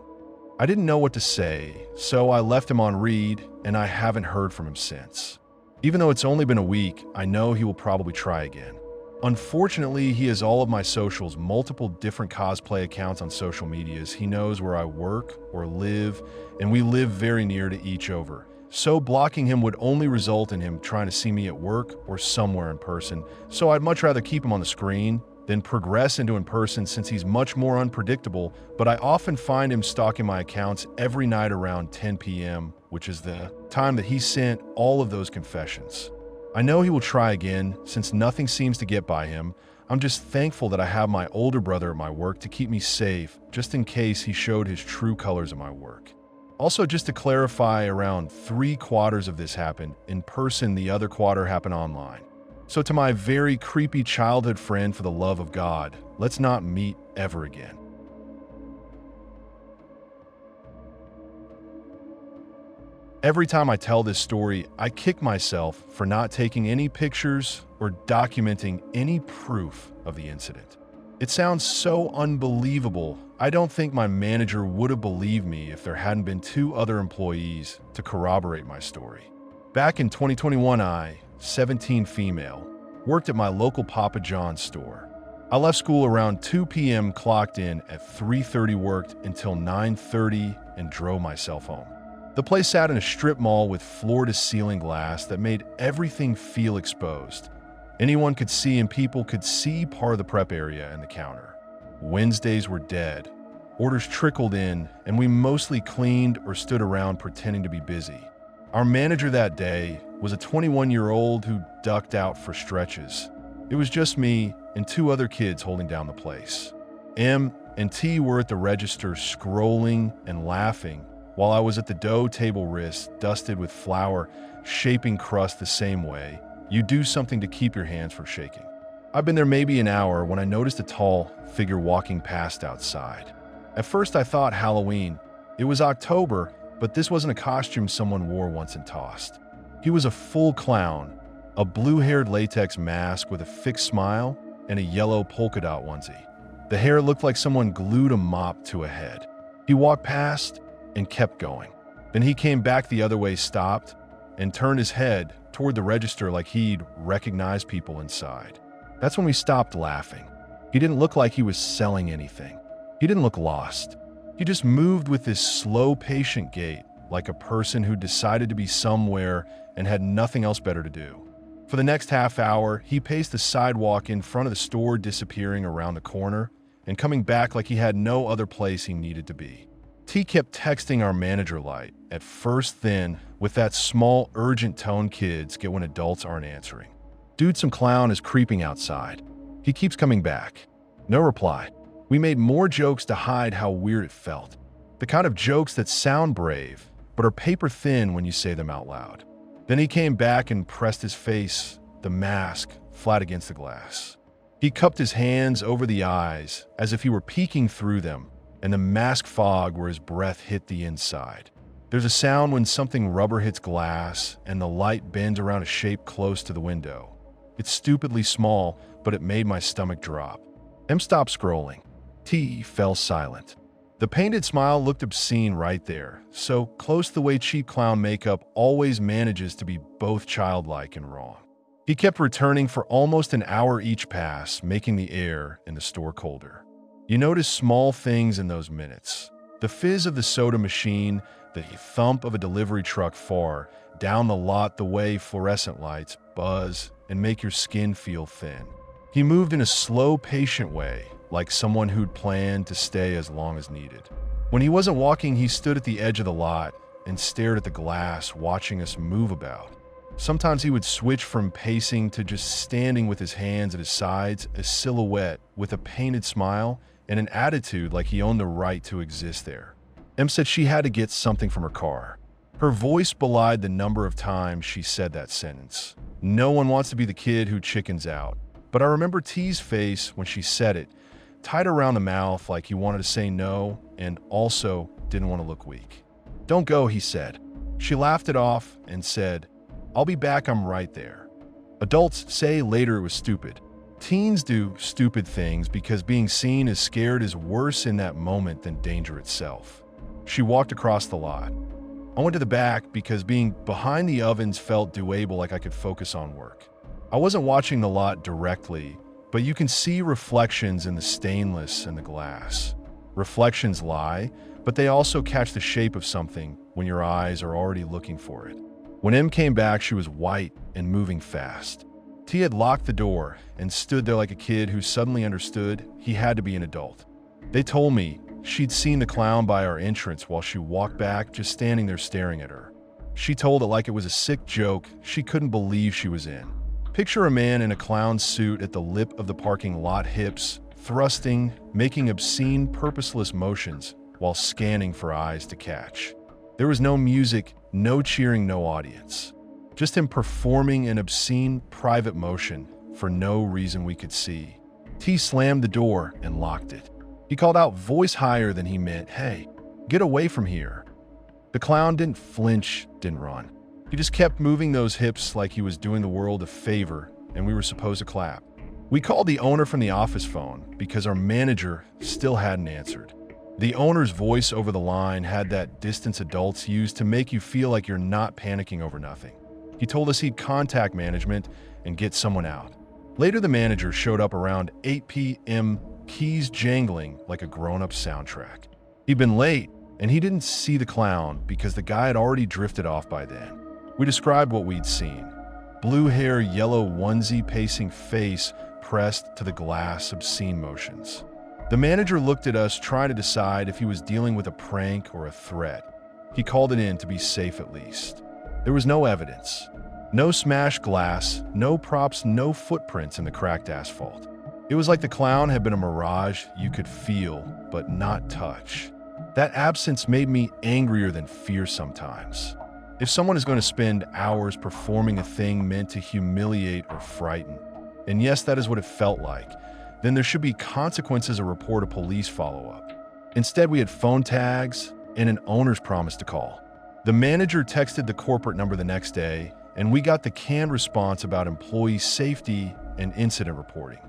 I didn't know what to say, so I left him on read, and I haven't heard from him since. Even though it's only been a week, I know he will probably try again. Unfortunately, he has all of my socials, multiple different cosplay accounts on social medias. He knows where I work or live, and we live very near to each other. So blocking him would only result in him trying to see me at work or somewhere in person. So I'd much rather keep him on the screen than progress into in person, since he's much more unpredictable, but I often find him stalking my accounts every night around 10 p.m., which is the time that he sent all of those confessions. I know he will try again, since nothing seems to get by him. I'm just thankful that I have my older brother at my work to keep me safe, just in case he showed his true colors at my work. Also, just to clarify, around 3/4 of this happened in person, the other quarter happened online. So to my very creepy childhood friend, for the love of God, let's not meet ever again. Every time I tell this story, I kick myself for not taking any pictures or documenting any proof of the incident. It sounds so unbelievable. I don't think my manager would have believed me if there hadn't been 2 other employees to corroborate my story. Back in 2021, I, 17 female, worked at my local Papa John's store. I left school around 2 p.m., clocked in at 3:30, worked until 9:30, and drove myself home. The place sat in a strip mall with floor-to-ceiling glass that made everything feel exposed. Anyone could see, and people could see part of the prep area and the counter. Wednesdays were dead. Orders trickled in, and we mostly cleaned or stood around pretending to be busy. Our manager that day was a 21-year-old who ducked out for stretches. It was just me and 2 other kids holding down the place. M and T were at the register scrolling and laughing, while I was at the dough table, wrist dusted with flour, shaping crust the same way, You do something to keep your hands from shaking. I've been there maybe an hour when I noticed a tall figure walking past outside. At first I thought Halloween. It was October, but this wasn't a costume someone wore once and tossed. He was a full clown, a blue-haired latex mask with a fixed smile and a yellow polka dot onesie. The hair looked like someone glued a mop to a head. He walked past and kept going. Then he came back the other way, stopped, and turned his head toward the register like he'd recognize people inside. That's when we stopped laughing. He didn't look like he was selling anything. He didn't look lost. He just moved with this slow, patient gait, like a person who decided to be somewhere and had nothing else better to do. For the next half hour, he paced the sidewalk in front of the store, disappearing around the corner and coming back like he had no other place he needed to be. T kept texting our manager Light, at first thin, with that small, urgent tone kids get when adults aren't answering. Dude, some clown is creeping outside. He keeps coming back. No reply. We made more jokes to hide how weird it felt. The kind of jokes that sound brave, but are paper thin when you say them out loud. Then he came back and pressed his face, the mask, flat against the glass. He cupped his hands over the eyes as if he were peeking through them, and the mask fog where his breath hit the inside. There's a sound when something rubber hits glass and the light bends around a shape close to the window. It's stupidly small, but it made my stomach drop. M stopped scrolling. T fell silent. The painted smile looked obscene right there, so close to the way cheap clown makeup always manages to be both childlike and wrong. He kept returning for almost an hour each pass, making the air in the store colder. You notice small things in those minutes. The fizz of the soda machine, the thump of a delivery truck far down the lot, the way fluorescent lights buzz and make your skin feel thin. He moved in a slow, patient way, like someone who'd planned to stay as long as needed. When he wasn't walking, he stood at the edge of the lot and stared at the glass, watching us move about. Sometimes he would switch from pacing to just standing with his hands at his sides, a silhouette with a painted smile and an attitude like he owned the right to exist there. Em said she had to get something from her car. Her voice belied the number of times she said that sentence. No one wants to be the kid who chickens out. But I remember T's face when she said it, tight around the mouth like he wanted to say no and also didn't want to look weak. "Don't go," he said. She laughed it off and said, "I'll be back, I'm right there." Adults say later it was stupid. Teens do stupid things because being seen as scared is worse in that moment than danger itself. She walked across the lot. I went to the back because being behind the ovens felt doable, like I could focus on work. I wasn't watching the lot directly, but you can see reflections in the stainless and the glass. Reflections lie, but they also catch the shape of something when your eyes are already looking for it. When Em came back, she was white and moving fast. T had locked the door and stood there like a kid who suddenly understood he had to be an adult. They told me she'd seen the clown by our entrance while she walked back, just standing there staring at her. She told it like it was a sick joke she couldn't believe she was in. Picture a man in a clown suit at the lip of the parking lot, hips thrusting, making obscene, purposeless motions while scanning for eyes to catch. There was no music, no cheering, no audience. Just him performing an obscene, private motion for no reason we could see. T slammed the door and locked it. He called out, voice higher than he meant, "Hey, get away from here." The clown didn't flinch, didn't run. He just kept moving those hips like he was doing the world a favor and we were supposed to clap. We called the owner from the office phone because our manager still hadn't answered. The owner's voice over the line had that distance adults use to make you feel like you're not panicking over nothing. He told us he'd contact management and get someone out. Later, the manager showed up around 8 p.m., keys jangling like a grown-up soundtrack. He'd been late, and he didn't see the clown because the guy had already drifted off by then. We described what we'd seen. Blue hair, yellow onesie, pacing face pressed to the glass, obscene motions. The manager looked at us, trying to decide if he was dealing with a prank or a threat. He called it in to be safe at least. There was no evidence. No smashed glass, no props, no footprints in the cracked asphalt. It was like the clown had been a mirage you could feel, but not touch. That absence made me angrier than fear sometimes. If someone is going to spend hours performing a thing meant to humiliate or frighten, and yes, that is what it felt like, then there should be consequences or report a police follow-up. Instead, we had phone tags and an owner's promise to call. The manager texted the corporate number the next day, and we got the canned response about employee safety and incident reporting.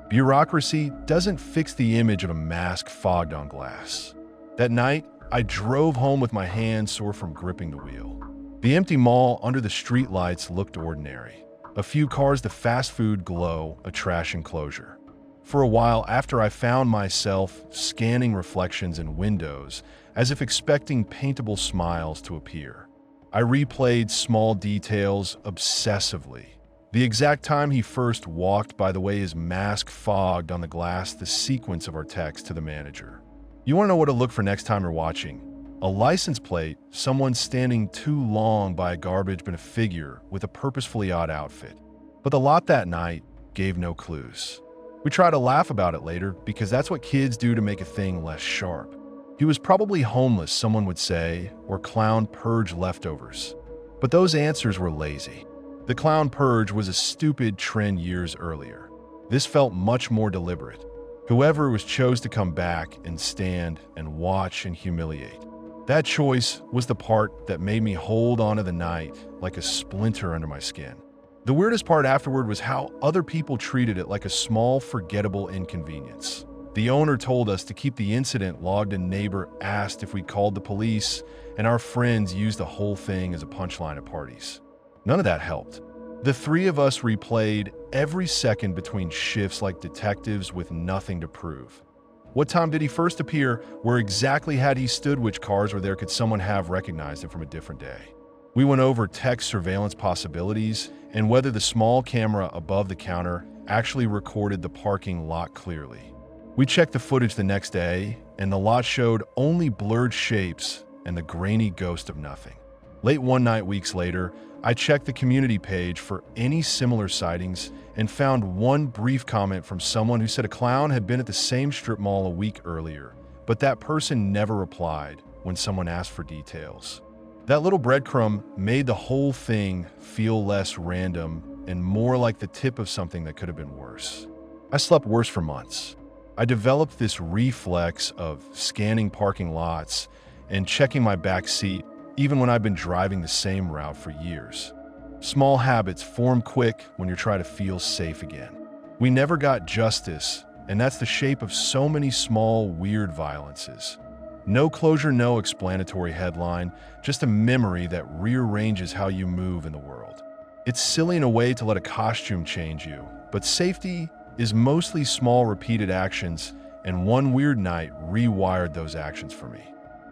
Bureaucracy doesn't fix the image of a mask fogged on glass. That night, I drove home with my hands sore from gripping the wheel. The empty mall under the streetlights looked ordinary. A few cars, the fast food glow, a trash enclosure. For a while after, I found myself scanning reflections in windows as if expecting paintable smiles to appear. I replayed small details obsessively. The exact time he first walked, by the way his mask fogged on the glass, the sequence of our text to the manager. You want to know what to look for next time you're watching? A license plate, someone standing too long by a garbage bin, a figure with a purposefully odd outfit. But the lot that night gave no clues. We try to laugh about it later because that's what kids do to make a thing less sharp. He was probably homeless, someone would say, or clown purge leftovers. But those answers were lazy. The clown purge was a stupid trend years earlier. This felt much more deliberate. Whoever was chose to come back and stand and watch and humiliate. That choice was the part that made me hold on to the night like a splinter under my skin. The weirdest part afterward was how other people treated it like a small, forgettable inconvenience. The owner told us to keep the incident logged. A neighbor asked if we called the police, and our friends used the whole thing as a punchline at parties. None of that helped. The three of us replayed every second between shifts like detectives with nothing to prove. What time did he first appear? Where exactly had he stood? Which cars were there? Could someone have recognized him from a different day? We went over tech surveillance possibilities and whether the small camera above the counter actually recorded the parking lot clearly. We checked the footage the next day, and the lot showed only blurred shapes and the grainy ghost of nothing. Late one night, weeks later, I checked the community page for any similar sightings and found one brief comment from someone who said a clown had been at the same strip mall a week earlier, but that person never replied when someone asked for details. That little breadcrumb made the whole thing feel less random and more like the tip of something that could have been worse. I slept worse for months. I developed this reflex of scanning parking lots and checking my back seat even when I've been driving the same route for years. Small habits form quick when you're trying to feel safe again. We never got justice, and that's the shape of so many small, weird violences. No closure, no explanatory headline, just a memory that rearranges how you move in the world. It's silly in a way to let a costume change you, but safety is mostly small, repeated actions, and one weird night rewired those actions for me.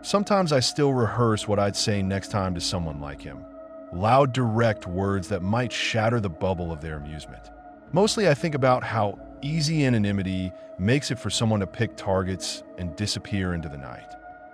Sometimes I still rehearse what I'd say next time to someone like him. Loud, direct words that might shatter the bubble of their amusement. Mostly I think about how easy anonymity makes it for someone to pick targets and disappear into the night.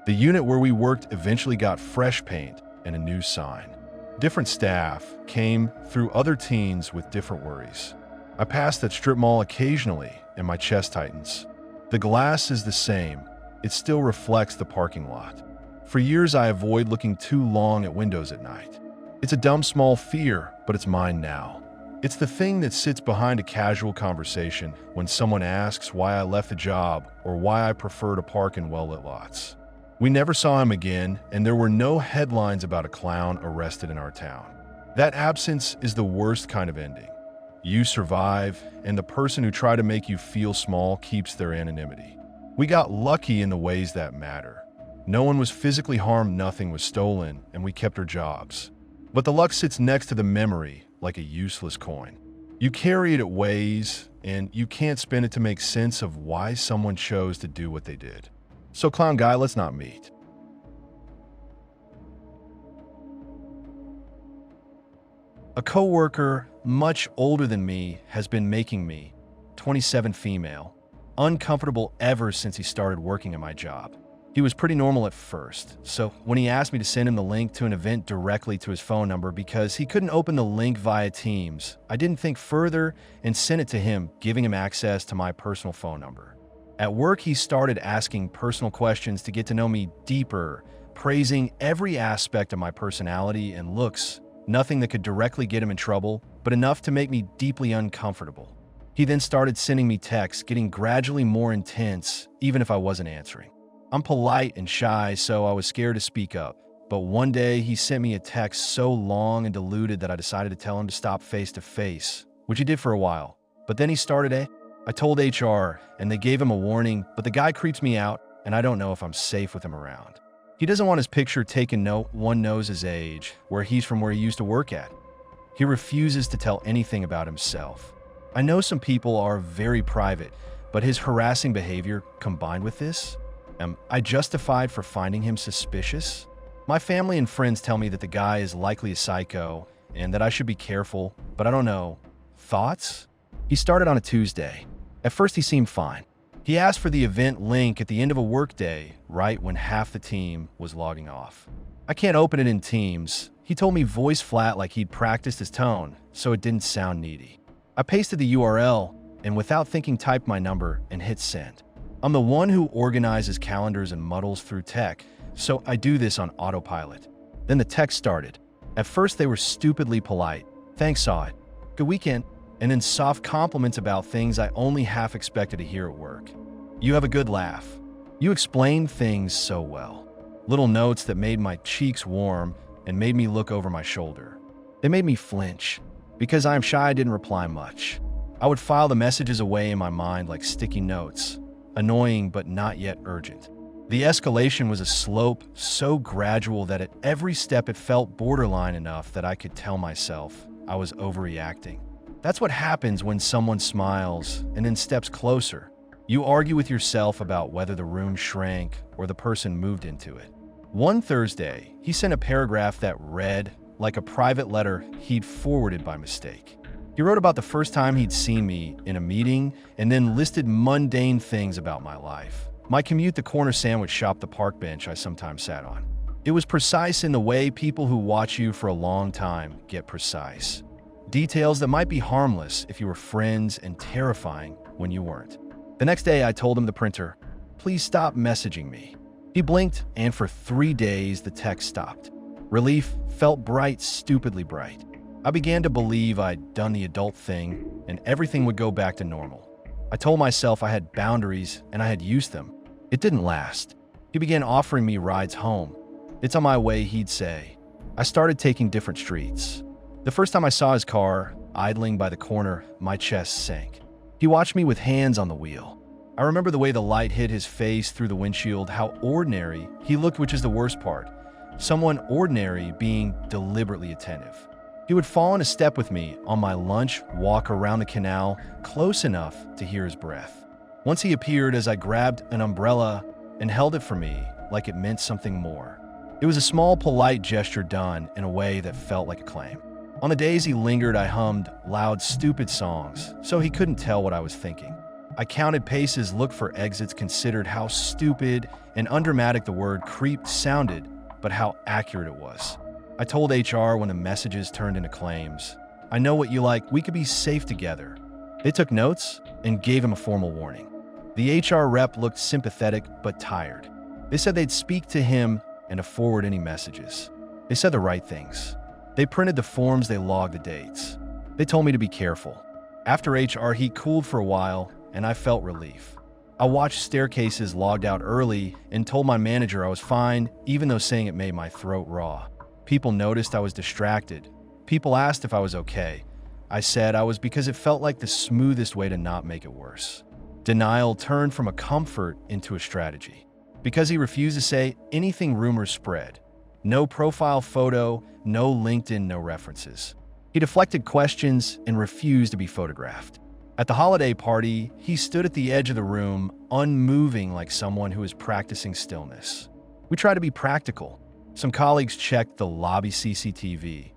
The unit where we worked eventually got fresh paint and a new sign. Different staff came through, other teens with different worries. I pass that strip mall occasionally and my chest tightens. The glass is the same. It still reflects the parking lot. For years, I avoid looking too long at windows at night. It's a dumb, small fear, but it's mine now. It's the thing that sits behind a casual conversation when someone asks why I left the job or why I prefer to park in well-lit lots. We never saw him again, and there were no headlines about a clown arrested in our town. That absence is the worst kind of ending. You survive, and the person who tried to make you feel small keeps their anonymity. We got lucky in the ways that matter. No one was physically harmed, nothing was stolen, and we kept our jobs. But the luck sits next to the memory like a useless coin. You carry it, it weighs, and you can't spin it to make sense of why someone chose to do what they did. So, clown guy, let's not meet. A coworker, much older than me, has been making me, 27 female, uncomfortable ever since he started working at my job. He was pretty normal at first, so when he asked me to send him the link to an event directly to his phone number because he couldn't open the link via Teams, I didn't think further and sent it to him, giving him access to my personal phone number. At work, he started asking personal questions to get to know me deeper, praising every aspect of my personality and looks, nothing that could directly get him in trouble, but enough to make me deeply uncomfortable. He then started sending me texts, getting gradually more intense, even if I wasn't answering. I'm polite and shy, so I was scared to speak up. But one day, he sent me a text so long and diluted that I decided to tell him to stop face-to-face, which he did for a while. But then he started I told HR, and they gave him a warning, but the guy creeps me out, and I don't know if I'm safe with him around. He doesn't want his picture taken. No one knows his age, where he's from, where he used to work at. He refuses to tell anything about himself. I know some people are very private, but his harassing behavior combined with this, am I justified for finding him suspicious? My family and friends tell me that the guy is likely a psycho and that I should be careful, but I don't know. Thoughts? He started on a Tuesday. At first, he seemed fine. He asked for the event link at the end of a workday, right when half the team was logging off. I can't open it in Teams. He told me voice flat like he'd practiced his tone, so it didn't sound needy. I pasted the URL and without thinking typed my number and hit send. I'm the one who organizes calendars and muddles through tech, so I do this on autopilot. Then the text started. At first they were stupidly polite. Thanks, saw it. Good weekend. And then soft compliments about things I only half expected to hear at work. You have a good laugh. You explain things so well. Little notes that made my cheeks warm and made me look over my shoulder. They made me flinch. Because I am shy, I didn't reply much. I would file the messages away in my mind like sticky notes. Annoying, but not yet urgent. The escalation was a slope so gradual that at every step it felt borderline enough that I could tell myself I was overreacting. That's what happens when someone smiles and then steps closer. You argue with yourself about whether the room shrank or the person moved into it. One Thursday, he sent a paragraph that read like a private letter he'd forwarded by mistake. He wrote about the first time he'd seen me in a meeting and then listed mundane things about my life. My commute, the corner sandwich shop, the park bench I sometimes sat on. It was precise in the way people who watch you for a long time get precise. Details that might be harmless if you were friends and terrifying when you weren't. The next day, I told him the printer, please stop messaging me. He blinked, and for 3 days, the text stopped. Relief felt bright, stupidly bright. I began to believe I'd done the adult thing and everything would go back to normal. I told myself I had boundaries and I had used them. It didn't last. He began offering me rides home. It's on my way, he'd say. I started taking different streets. The first time I saw his car, idling by the corner, my chest sank. He watched me with hands on the wheel. I remember the way the light hit his face through the windshield, how ordinary he looked, which is the worst part. Someone ordinary being deliberately attentive. He would fall in a step with me on my lunch walk around the canal, close enough to hear his breath. Once he appeared as I grabbed an umbrella and held it for me like it meant something more. It was a small, polite gesture done in a way that felt like a claim. On the days he lingered, I hummed loud, stupid songs, so he couldn't tell what I was thinking. I counted paces, looked for exits, considered how stupid and undramatic the word creep sounded, but how accurate it was. I told HR when the messages turned into claims. I know what you like, we could be safe together. They took notes and gave him a formal warning. The HR rep looked sympathetic but tired. They said they'd speak to him and to forward any messages. They said the right things. They printed the forms, they logged the dates. They told me to be careful. After HR, he cooled for a while, and I felt relief. I watched staircases, logged out early, and told my manager I was fine, even though saying it made my throat raw. People noticed I was distracted. People asked if I was okay. I said I was because it felt like the smoothest way to not make it worse. Denial turned from a comfort into a strategy. Because he refused to say anything, rumors spread. No profile photo, no LinkedIn, no references. He deflected questions and refused to be photographed. At the holiday party, he stood at the edge of the room, unmoving like someone who is practicing stillness. We tried to be practical. Some colleagues checked the lobby CCTV.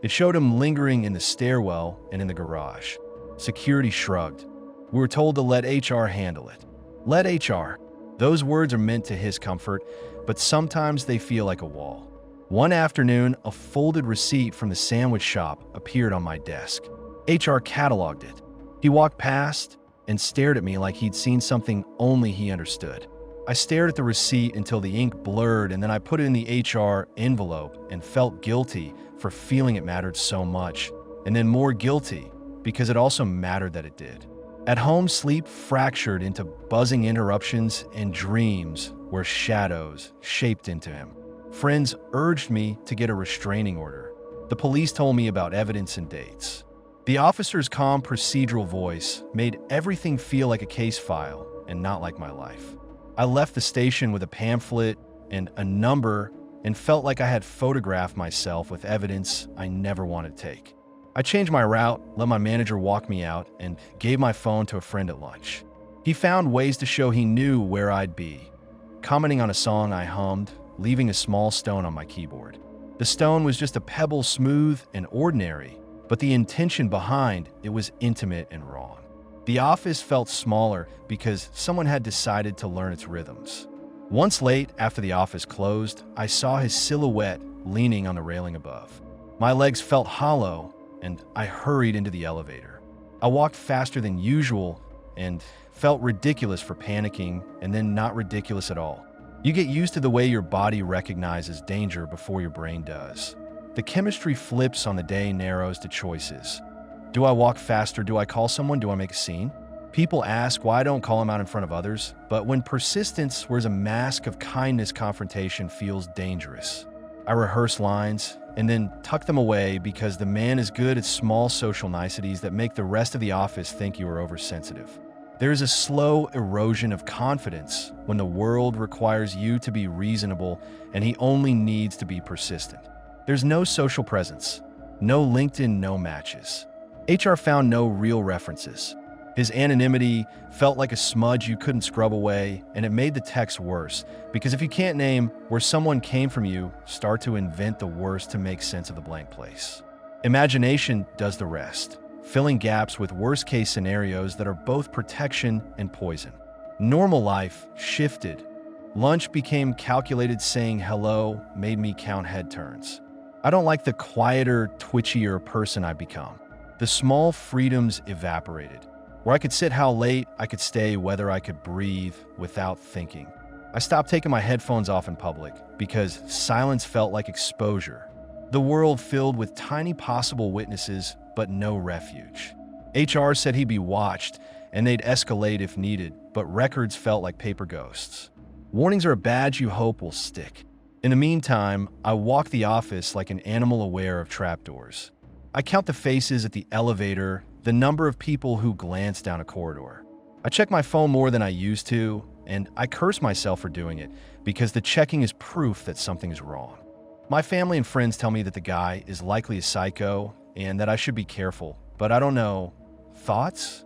It showed him lingering in the stairwell and in the garage. Security shrugged. We were told to let HR handle it. Let HR. Those words are meant to his comfort, but sometimes they feel like a wall. One afternoon, a folded receipt from the sandwich shop appeared on my desk. HR cataloged it. He walked past and stared at me like he'd seen something only he understood. I stared at the receipt until the ink blurred, and then I put it in the HR envelope and felt guilty for feeling it mattered so much, and then more guilty because it also mattered that it did. At home, sleep fractured into buzzing interruptions and dreams where shadows shaped into him. Friends urged me to get a restraining order. The police told me about evidence and dates. The officer's calm procedural voice made everything feel like a case file and not like my life. I left the station with a pamphlet and a number and felt like I had photographed myself with evidence I never wanted to take. I changed my route, let my manager walk me out, and gave my phone to a friend at lunch. He found ways to show he knew where I'd be, commenting on a song I hummed, leaving a small stone on my keyboard. The stone was just a pebble, smooth and ordinary, but the intention behind it was intimate and raw. The office felt smaller because someone had decided to learn its rhythms. Once late, after the office closed, I saw his silhouette leaning on the railing above. My legs felt hollow, and I hurried into the elevator. I walked faster than usual and felt ridiculous for panicking and then not ridiculous at all. You get used to the way your body recognizes danger before your brain does. The chemistry flips on the day narrows to choices. Do I walk faster? Do I call someone? Do I make a scene? People ask why I don't call them out in front of others, but when persistence wears a mask of kindness, confrontation feels dangerous. I rehearse lines and then tuck them away because the man is good at small social niceties that make the rest of the office think you are oversensitive. There is a slow erosion of confidence when the world requires you to be reasonable and he only needs to be persistent. There's no social presence, no LinkedIn, no matches. HR found no real references. His anonymity felt like a smudge you couldn't scrub away, and it made the text worse, because if you can't name where someone came from, you start to invent the worst to make sense of the blank place. Imagination does the rest, filling gaps with worst-case scenarios that are both protection and poison. Normal life shifted. Lunch became calculated, saying hello made me count head turns. I don't like the quieter, twitchier person I've become. The small freedoms evaporated. Where I could sit how late I could stay, whether I could breathe without thinking. I stopped taking my headphones off in public because silence felt like exposure. The world filled with tiny possible witnesses, but no refuge. HR said he'd be watched and they'd escalate if needed, but records felt like paper ghosts. Warnings are a badge you hope will stick. In the meantime, I walk the office like an animal aware of trapdoors. I count the faces at the elevator, the number of people who glance down a corridor. I check my phone more than I used to, and I curse myself for doing it because the checking is proof that something is wrong. My family and friends tell me that the guy is likely a psycho and that I should be careful, but I don't know. Thoughts?